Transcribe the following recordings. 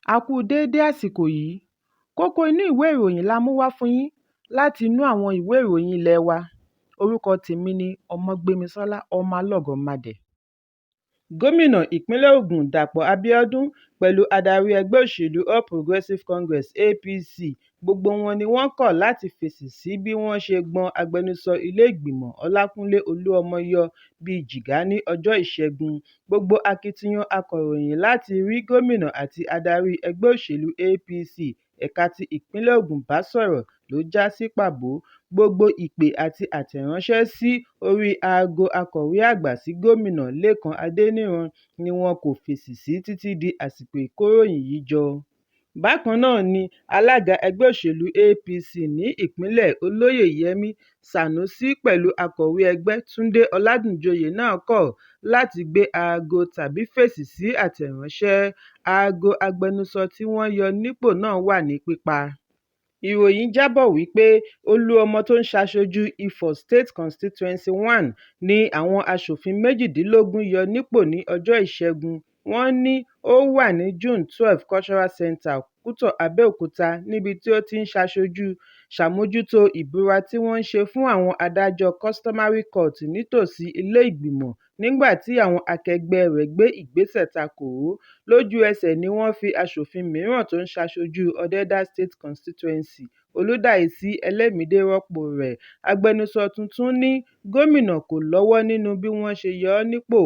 A kú déédé àsìkò yìí. Kókó inú ìwé ìròyìn la mú wá fún yín láti inú àwọn ìwé ìròyìn ilé wa. Orúkọ tèmi ni Ọmọgbémisọ́lá ọmọ Alọ́gọ̀madẹ̀. Gómìnà ìpínlẹ̀ Ògùn Dàpọ̀ Abíọ́dún pẹ̀lú adarí ẹgbẹ́ òṣèlú All Progressives Congress APC gbogbo wọn ni wọ́n kọ̀ láti fèsì sí bí wọ́n ṣe gbọ́n agbẹnusọ ilé ìgbìmọ̀ Ọlákúnlé Olúọmọ yọ bíi jìgá ní ọjọ́ Ìṣẹ́gun. Gbogbo akitiyan akọ̀ròyìn láti rí gómìnà àti adarí ẹgbẹ́ òṣèlú APC ẹ̀ka ti ìpínlẹ̀ Ògùn bá sọ̀rọ̀ ló já sí pàbó. Gbogbo ìpè àti àtẹ̀ránṣẹ́ sí orí aago akọ̀wé àgbà sí gómìnà Lékan Adéníran ni wọn kò fèsì sí títí di àsìkò ìkóròyìn yìí jọ. Bákan náà ni alága ẹgbẹ́ òṣèlú APC ní ìpínlẹ̀ Olóyè Yẹmí Sànúsí pẹ̀lú akọ̀wé ẹgbẹ́ Túndé Ọládùnjoyè náà kọ̀ láti gbé aago tàbí fèsì sí àtẹ̀ránṣẹ́. Aago agbẹnusọ tí wọ́n yọ nípò náà wà ní pípa. Ìròyìn jábọ̀ wípé Olúọmọ tó ń ṣaṣojú Ifọ̀ State Constituency 1 ní àwọn aṣòfin 18 yọ nípò ní ọjọ́ Ìṣẹ́gun. Wọ́n ní ó wà ní June 12 Cultural Center, Kútọ̀, Abẹ́òkúta níbi tí ó ti ń ṣàmójútó ìbúra tí wọ́n ń ṣe fún àwọn adájọ́ Customary Court nítòsí ilé ìgbìmọ̀ nígbà tí àwọn akẹgbẹ́ rẹ̀ gbé ìgbésẹ̀ takò ó. Lójú ẹsẹ̀ ni wọ́n fi aṣòfin mìíràn tó ń ṣaṣojú Ọ̀dẹ́dá State Constituency Olúdáìsí Ẹlẹ́mìdé rọ́pò rẹ̀. Agbẹnusọ tuntun ní gómìnà kò lọ́wọ́ nínú bí wọ́n ṣe yọ ọ́ nípò.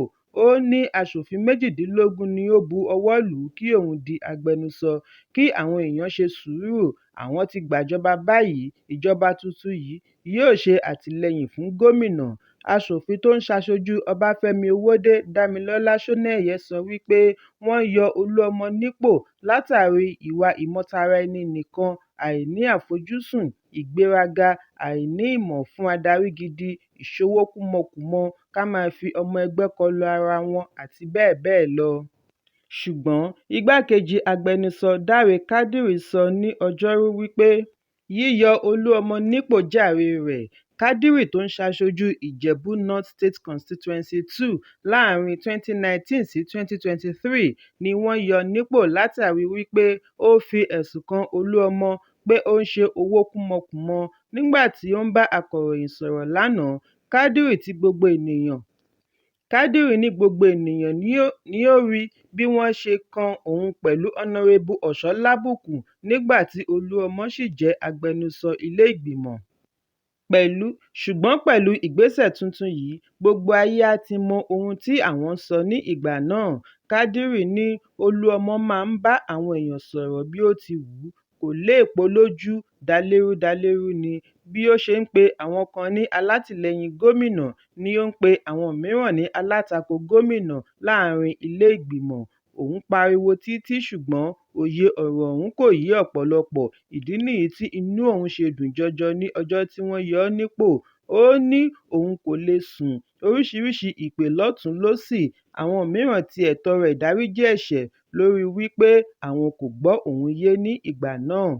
Ó ní aṣòfin 18 ni ó bu ọwọ́ lù ú kí òun di agbẹnusọ. Kí àwọn èèyàn ṣe sùúrù, àwọn ti gbàjọba báyìí, ìjọba tuntun yìí yóò ṣe àtìlẹ́yìn fún gómìnà. Aṣòfin tó ń ṣaṣojú Ọbáfẹ́mi Owódé Dámilọ́lá Ṣónẹ́yẹ sọ wípé wọ́n yọ Olúọmọ nípò látàrí ìwà ìmọtara-ẹni-nìkan, àìní àfojúsùn, ìgbéraga, àìní ìmọ̀ fún adarí gidi, ìṣowó kúmọkùmọ, ká máa fi ọmọ ẹgbẹ́ kọlu ara wọn àti bẹ́ẹ̀ bẹ́ẹ̀ lọ. Ṣùgbọ́n igbákejì agbẹnusọ Dáre Kádìrì sọ ní Ọjọ́rú wípé yíyọ Olúọmọ nípò jàre rẹ̀. Kádìrì tó ń ṣaṣojú Ìjẹ̀bú North State Constituency 2 láàrin 2019 sí 2023 ni wọ́n yọ nípò látàrí wípé ó fi ẹ̀sùn kan Olúọmọ pé ó ń ṣe owó kúmọkùmọ. Nígbà tí ó ń bá akọ̀ròyìn sọ̀rọ̀ lánàá, Kádìrì ní gbogbo ènìyàn ni ó rí bí wọ́n ṣe kan òun pẹ̀lú Honorable Ọ̀ṣọ́ lábùkù nígbà tí Olúọmọ ṣì jẹ́ agbẹnusọ ilé ìgbìmọ̀. Ṣùgbọ́n pẹ̀lú ìgbésẹ̀ tuntun yìí, gbogbo ayé á ti mọ ohun tí àwọn sọ ní ìgbà náà. Kádìrì ní Olúọmọ máa ń bá àwọn èèyàn sọ̀rọ̀ bí ó ti wù ú, kò léèpo lójú, dalérú ni. Bí ó ṣe ń pe àwọn kan ní alátìlẹyìn gómìnà ni ó ń pe àwọn mìíràn ní alátakò gómìnà láàrin ilé ìgbìmọ̀. Òun pariwo títí ṣùgbọ́n òye ọ̀rọ̀ ọ̀hún kò yé ọ̀pọ̀lọpọ̀. Ìdí nìyí tí inú òun ṣe dùn jọjọ ní ọjọ́ tí wọ́n yọ ọ́ nípò. Ó ní òun kò lè sùn, oríṣiríṣi ìpè lọ́tùn-ún lósì. Àwọn mìíràn tiẹ̀ tọrọ ìdáríjì ẹ̀ṣẹ̀ lórí wípé àwọn kò gbọ́ òun yé ní ìgbà náà.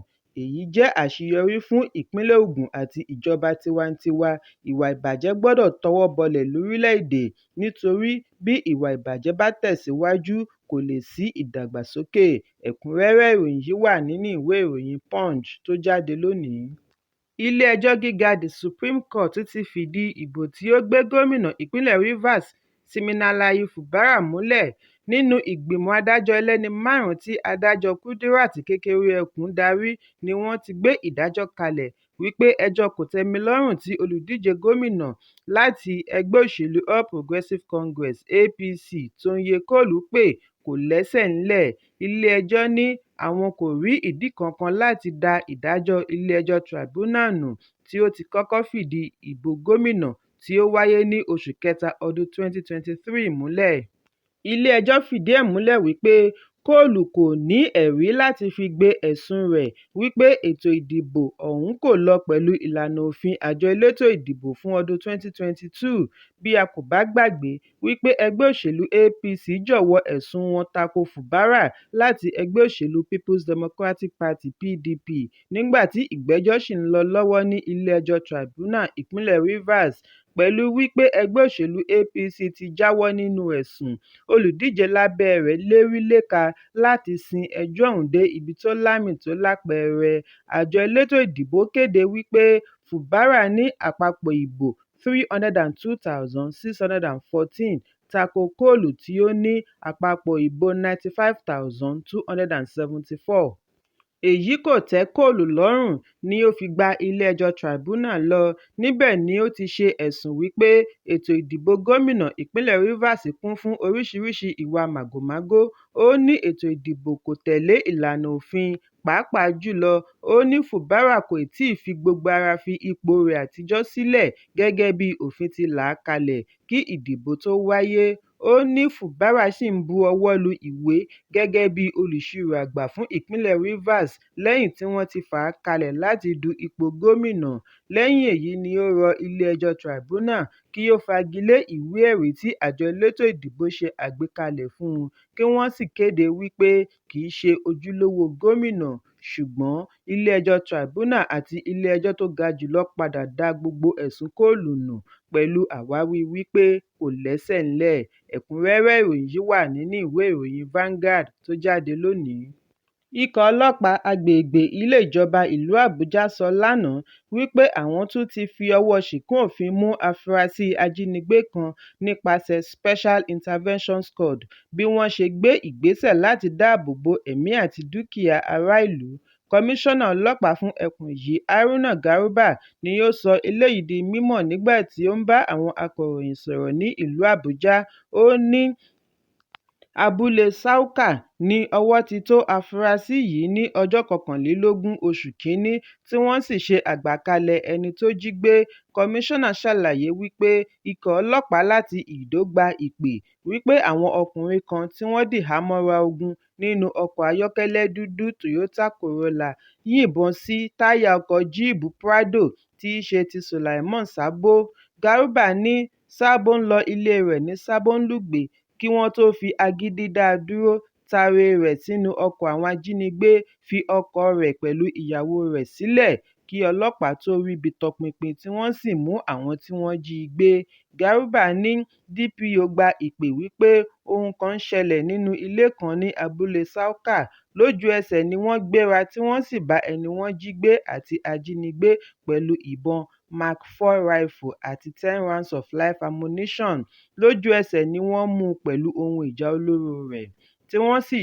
Èyí jẹ́ àṣeyọrí fún ìpínlẹ̀ Ògùn àti ìjọba tiwantiwa. Ìwà ìbàjẹ́ gbọ́dọ̀ tọwọ́ bọlẹ̀ lórílẹ̀-èdè, nítorí bí ìwà ìbàjẹ́ bá tẹ̀síwájú kò lè sí ìdàgbàsókè. Ẹ̀kúnrẹ́rẹ́ ìròyìn yìí wà nínú ìwé ìròyìn Punch tó jáde lónìí. Ilé-ẹjọ́ gíga The Supreme Court ti fìdí ìbò tí ó gbé gómìnà ìpínlẹ̀ Rivers Siminalayi Fubara múlẹ̀. Nínú ìgbìmọ̀ adájọ́ ẹlẹ́ni 5 tí adájọ́ Kudirat Kékeré-Ẹkùn darí ni wọ́n ti gbé ìdájọ́ kalẹ̀ wípé ẹjọ́ kòtẹ́milọ́rùn tí olùdíje gómìnà láti ẹgbẹ́ òṣèlú All Progressives Congress APC Tóyè Kọ́lù pé kò lẹ́sẹ̀ ńlẹ̀. Ilé-ẹjọ́ ní àwọn kò rí ìdí kankan láti dá ìdájọ́ ilé-ẹjọ́ tribunal nù tí ó ti kọ́kọ́ fìdí ìbò gómìnà tí ó wáyé ní oṣù kẹta ọdún 2023 múlẹ̀. Ilé-ẹjọ́ fìdí ẹ̀ múlẹ̀ wípé Kọ́lù kò ní ẹ̀rí láti fi gbé ẹ̀sùn rẹ̀ wípé ètò ìdìbò ọ̀hún kò lọ pẹ̀lú ìlànà òfin àjọ elétò ìdìbò fún ọdún 2022. Bí a kò bá gbàgbé wípé ẹgbẹ́ òṣèlú APC jọ̀wọ́ ẹ̀sùn wọn tako Fubara láti ẹgbẹ́ òṣèlú People's Democratic Party PDP nígbà tí ìgbẹ́jọ́ ṣì ń lọ lọ́wọ́ ní ilé-ẹjọ́ tribunal ìpínlẹ̀ Rivers. pẹ̀lú wípé ẹgbẹ́ òṣèlú APC ti jáwọ́ nínú ẹ̀sùn. Olùdíje lábẹ́ rẹ̀ lérí léka láti sin ẹjọ́ ọ̀hún dé ibi tó lámì tó lápẹẹrẹ. Àjọ elétò ìdìbò kéde wípé Fubara ní àpapọ̀ ìbò 302,614 tako Kolu tí ó ní àpapọ̀ ìbò 95,274. Èyí kò tẹ́ Kolu lọ́rùn ni ó fi gba ilé-ẹjọ́ tribunal lọ. Níbẹ̀ ni ó ti ṣe ẹ̀sùn wípé ètò ìdìbò gómìnà ìpínlẹ̀ Rivers kún fún oríṣiríṣi ìwà màgòmágó. Ó ní ètò ìdìbò kò tẹ̀lé ìlànà òfin. Pàápàá jùlọ, ó ní Fubara kò tíì fi gbogbo ara fi ipò rẹ̀ àtijọ́ sílẹ̀ gẹ́gẹ́ bí òfin ti là á kalẹ̀ kí ìdìbò tó wáyé. Ó ní Fubara ṣì ń bu ọwọ́ lu ìwé gẹ́gẹ́ bí olùṣirò àgbà fún ìpínlẹ̀ Rivers lẹ́yìn tí wọ́n ti fà á kalẹ̀ láti du ipò gómìnà. Lẹ́yìn èyí ni ó rọ ilé-ẹjọ́ tribunal kí ó fagilé ìwé-ẹ̀rí tí àjọ elétò ìdìbò ṣe àgbékalẹ̀ fún un kí wọ́n sì kéde wípé kì í ṣe ojúlówó gómìnà. Ṣùgbọ́n ilé-ẹjọ́ tribunal àti ilé-ẹjọ́ tó ga jùlọ padà dá gbogbo ẹ̀sùn Kolu nù pẹ̀lú àwáwí wípé kò lẹ́sẹ̀ ńlẹ̀. Ẹ̀kúnrẹ́rẹ́ ìròyìn yìí wà nínú ìwé ìròyìn Vanguard tó jáde lónìí. Ikọ̀ ọlọ́pàá agbègbè ilé ìjọba ìlú Àbújá sọ lánàá wípé àwọn tún ti fi ọwọ́ ṣìkún òfin mú afurasí ajínigbé kan nípasẹ̀ Special Intervention Squad bí wọ́n ṣe gbé ìgbésẹ̀ láti dáàbò bo ẹ̀mí àti dúkìá ará ìlú. Kọmíṣánná ọlọ́pàá fún ẹkùn yìí Haruna Garuba ni ó sọ eléyìí di mímọ̀ nígbà tí ó ń bá àwọn akọ̀ròyìn sọ̀rọ̀ ní ìlú Àbújá. Ó ní abúlé Sauka ní ọwọ́ ti tó afurasí yìí ní ọjọ́ 21 oṣù Kínní tí wọ́n sì ṣe àgbàkalẹ̀ ẹni tó jí gbé. Kọmíṣánná ṣàlàyé wípé ikọ̀ ọlọ́pàá láti Ìdó gba ìpè wípé àwọn ọkùnrin kan tí wọ́n dìhámọ́ra ogun nínú ọkọ̀ ayọ́kẹ́lẹ́ dúdú Toyota Corolla yìnbọn sí táyà ọkọ̀ jíìpù Prado tí í ṣe ti Sulaiman Sabo. Garuba ní Sabo ń lọ ilé rẹ̀ ní Sabonlugbe kí wọ́n tó fi agídí dá a dúró, taaré rẹ̀ sínú ọkọ̀ àwọn ajínigbé, fi ọkọ̀ rẹ̀ pẹ̀lú ìyàwó rẹ̀ sílẹ̀ kí ọlọ́pàá tó ríbi tọpinpin tí wọ́n sì mú àwọn tí wọ́n jí i gbé. Garuba ní DPO gba ìpè wípé ohun kan ń ṣẹlẹ̀ nínú ilé kan ní abúlé Sauka. Lójú ẹsẹ̀ ni wọ́n gbéra tí wọ́n sì bá ẹni wọ́n jí gbé àti ajínigbé pẹ̀lú ìbọn Mark 4 rifle àti 10 rounds of live ammunition. Lójú ẹsẹ̀ ni wọ́n mú un pẹ̀lú ohun ìjà olóró rẹ̀ tí wọ́n sì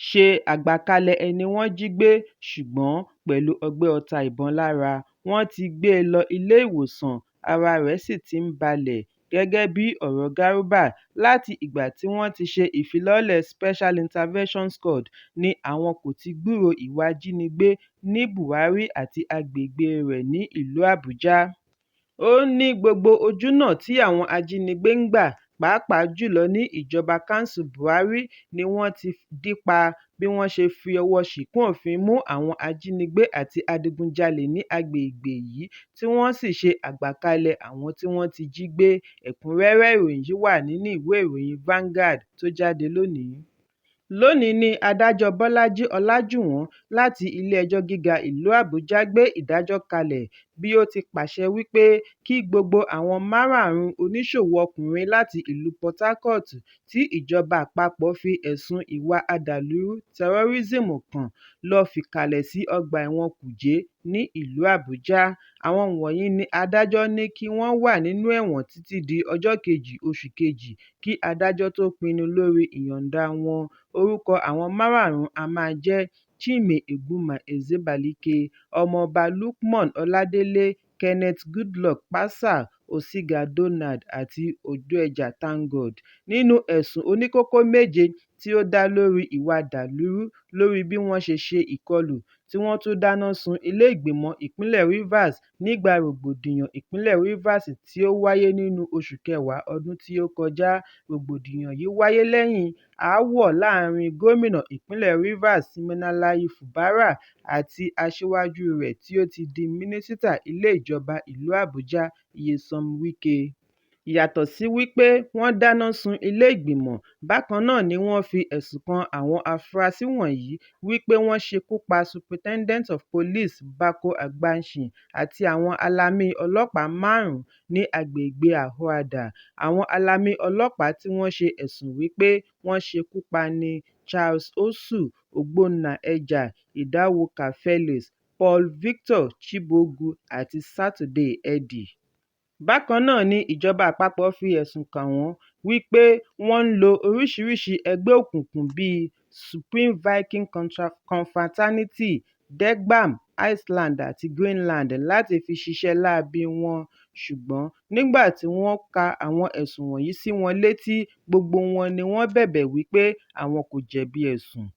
ṣe àgbàkalẹ̀ ẹni wọ́n jí gbé ṣùgbọ́n pẹ̀lú ọgbẹ́ ọta ìbọn lára. Wọ́n ti gbé e lọ ilé ìwòsàn, ara rẹ̀ sì ti ń balẹ̀. Gẹ́gẹ́ bí ọ̀rọ̀ Garuba, láti ìgbà tí wọ́n ti ṣe ìfilọ́lẹ̀ Special Intervention Squad ni àwọn kò ti gbúròó ìwà ìjínigbé ní Buhari àti agbègbè rẹ̀ ní ìlú Àbújá. Ó ní gbogbo ojúnà tí àwọn ajínigbé ń gbà pàápàá jùlọ ní ìjọba kánsù Buhari ni wọ́n ti dí pa bí wọ́n ṣe fi ọwọ́ ṣìkún òfin mú àwọn ajínigbé àti adigunjalè ní agbègbè yìí tí wọ́n sì ṣe àgbàkalẹ̀ àwọn tí wọ́n ti jí gbé. Ẹ̀kúnrẹ́rẹ́ ìròyìn yìí wà nínú ìwé ìròyìn Vanguard tó jáde lónìí. Lónìí ni adájọ́ Bọ́lájí Ọlájúwọ̀n láti Ilé-ẹjọ́ Gíga ìlú Àbújá gbé ìdájọ́ kalẹ̀ bí ó ti pàṣẹ wípé kí gbogbo àwọn márààrún oníṣòwò ọkùnrin láti ìlú Port Harcourt tí ìjọba àpapọ̀ fi ẹ̀sùn ìwà àdàlúrú tẹ̀rọ́rísìmù kàn lọ fìkàlẹ̀ sí ọgbà ẹ̀wọ̀n Kùjé ní ìlú Àbújá. Àwọn wọ̀nyí ni adájọ́ ní kí wọ́n wà nínú ẹ̀wọ̀n títí di ọjọ́ 2 oṣù Kejì kí adájọ́ tó pinnu lórí ìyọ̀ǹda wọn. Orúkọ àwọn márààrún a máa jẹ́ Chime Egbuma Ezebalike, Ọmọọba Lukman Ọládélé, Kenneth Goodluck Passer, Osiga Donald àti Odueja Thangood nínú ẹ̀sùn oníkókó 7 tí ó dá lórí ìwà dàlúrú lórí bí wọ́n ṣe ṣe ìkọlù tí wọ́n tún dáná sun ilé ìgbìmọ̀ ìpínlẹ̀ Rivers nígbà rògbòdìyàn ìpínlẹ̀ Rivers tí ó wáyé nínú oṣù kẹwàá ọdún tí ó kọjá. Rògbòdìyàn yìí wáyé lẹ́yìn aáwọ̀ láàrin gómìnà ìpínlẹ̀ Rivers Siminalayi Fubara àti aṣíwájú rẹ̀ tí ó ti di mínísítà ilé ìjọba ìlú Àbújá Nyesom Wike. Yàtọ̀ sí wípé wọ́n dáná sun ilé ìgbìmọ̀, bákan náà ni wọ́n fi ẹ̀sùn kan àwọn afurasí wọ̀nyí wípé wọ́n ṣekú pa Superintendent of Police Bako Agbanshin àti àwọn alamí ọlọ́pàá 5 ní agbègbè Ahoada. Àwọn alamí ọlọ́pàá tí wọ́n ṣe ẹ̀sùn wípé wọ́n ṣekú pa ni Charles Osu, Ogbonna-Eja, Idahoka Felix, Paul Victor Chibugu àti Saturday Eddy. Bákan náà ni ìjọba àpapọ̀ fi ẹ̀sùn kàn wọ́n wípé wọ́n ń lo oríṣiríṣi ẹgbẹ́ òkùnkùn bíi Supreme Viking Confraternity, Degbam, Iceland àti Greenland láti fi ṣiṣẹ́ láabi wọn, ṣùgbọ́n nígbà tí wọ́n ka àwọn ẹ̀sùn wọ̀nyí sí wọn létí, gbogbo wọn ni wọ́n bẹ̀bẹ̀ wípé àwọn kò jẹ̀bi ẹ̀sùn.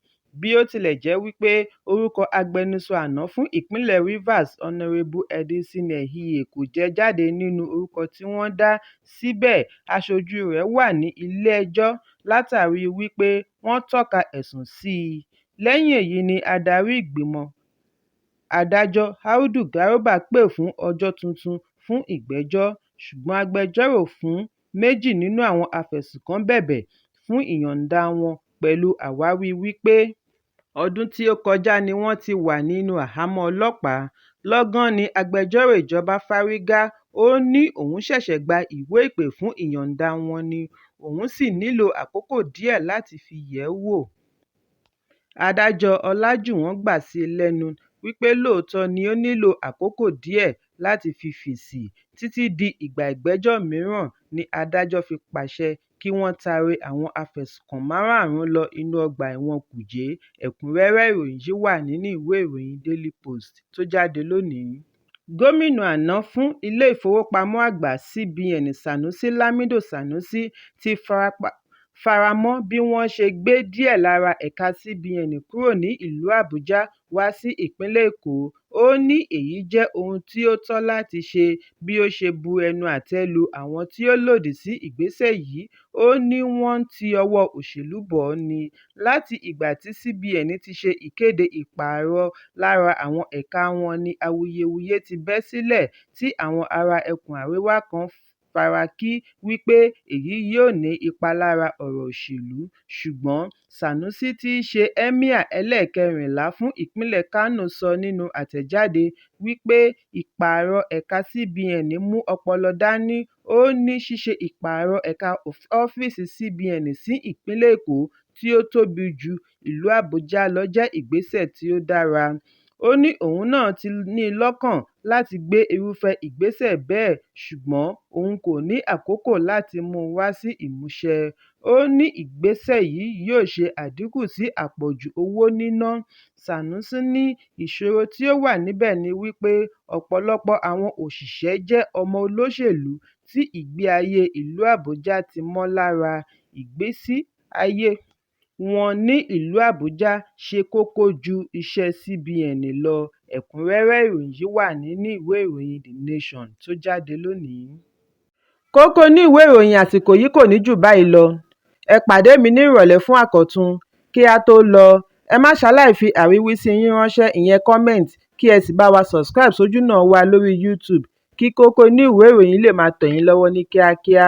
Bí ó tilẹ̀ jẹ́ wípé orúkọ agbẹnusọ àná fún ìpínlẹ̀ Rivers Honorable Edison Ehie kò jẹ jáde nínú orúkọ tí wọ́n dá, síbẹ̀ aṣojú rẹ̀ wà ní ilé-ẹjọ́ látàrí wípé wọ́n tọ́ka ẹ̀sùn sí i. Lẹ́yìn èyí ni adarí ìgbìmọ̀ adájọ́ Audu Garba pè fún ọjọ́ tuntun fún ìgbẹ́jọ́, ṣùgbọ́n agbẹjọ́rò fún 2 nínú àwọn afẹ̀sùnkàn bẹ̀bẹ̀ fún ìyọ̀ǹda wọn pẹ̀lú àwáwí wípé ọdún tí ó kọjá ni wọ́n ti wà nínú àhámọ́ ọlọ́pàá. Lọ́gán ni agbẹjọ́rò ìjọba fárígá, ó ní òun ṣẹ̀ṣẹ̀ gba ìwé ìpè fún ìyọ̀ǹda wọn ni, òun sì nílò àkókò díẹ̀ láti fi yẹ̀ ẹ́ wò. Adájọ́ Ọlájúwọ̀n gbà sí i lẹ́nu wípé lóòótọ́ ni ó nílò àkókò díẹ̀ láti fi fèsì. Títí di ìgbà ìgbẹ́jọ́ mìíràn ni adájọ́ fi pàṣẹ kí wọ́n taari àwọn afẹ̀sùnkàn 5 lọ inú ọgbà ẹ̀wọ̀n Kùjé. Ẹ̀kúnrẹ́rẹ́ ìròyìn yìí wà nínú ìwé ìròyìn Daily Post tó jáde lónìí. Gómìnà àná fún ilé ìfowópamọ́ àgbà CBN Sanusi Lamido Sanusi ti faramọ́ bí wọ́n ṣe gbé díẹ̀ lára ẹ̀ka CBN kúrò ní ìlú Àbújá wá sí ìpínlẹ̀ Èkó. Ó ní èyí jẹ́ ohun tí ó tọ́ láti ṣe, bí ó ṣe bu ẹnu àtẹ́ lu àwọn tí ó lòdì sí ìgbésẹ̀ yìí. Ó ní wọ́n ń ti ọwọ́ òṣèlú bọ̀ ọ́ ni. Láti ìgbà tí CBN ti ṣe ìkéde ìpààrọ̀ lára àwọn ẹ̀ka wọn ni awuyewuye ti bẹ́ sílẹ̀ tí àwọn ará ẹkùn àríwá kan fara kí wípé èyí yóò ní ipa lára ọ̀rọ̀ òṣèlú, ṣùgbọ́n Sanusi tí í ṣe Emir ẹlẹ́ẹ̀kẹrìnlá fún ìpínlẹ̀ Kano sọ nínú àtẹ̀jáde wípé ìpààrọ̀ ẹ̀ka CBN mú ọpọlọ dání. Ó ní ṣíṣe ìpààrọ̀ ẹ̀ka ọ́fíìsì CBN sí ìpínlẹ̀ Èkó tí ó tóbi ju ìlú Àbújá lọ jẹ́ ìgbésẹ̀ tí ó dára. Ó ní òun náà ti ní lọ́kàn láti gbé irúfẹ́ ìgbésẹ̀ bẹ́ẹ̀, ṣùgbọ́n òun kò ní àkókò láti mú un wá sí ìmúṣẹ. Ó ní ìgbésẹ̀ yìí yóò ṣe àdínkù sí àpọ̀jù owó níná. Sanusi ní ìṣòro tí ó wà níbẹ̀ ni wípé ọ̀pọ̀lọpọ̀ àwọn òṣìṣẹ́ jẹ́ ọmọ olóṣèlú tí ìgbé ayé ìlú Àbújá ti mọ́ lára. Ìgbésí ayé wọn ní ìlú Àbújá ṣe kókó ju iṣẹ́ CBN lọ. Ẹ̀kúnrẹ́rẹ́ ìròyìn yìí wà nínú ìwé ìròyìn The Nation tó jáde lónìí. Kókó ní ìwé ìròyìn àsìkò yìí kò ní jù báyìí lọ. Ẹ pàdé mi ní ìrọ̀lẹ́ fún àkọ́tun. Kí a tó lọ, ẹ má ṣaláì fi àríwísí yín ránṣẹ́, ìyẹn comment, kí ẹ sì bá wa subscribe sójúnà wa lórí YouTube kí Kókó ní ìwé ìròyìn lè máa tẹ̀ yín lọ́wọ́ ní kíákíá.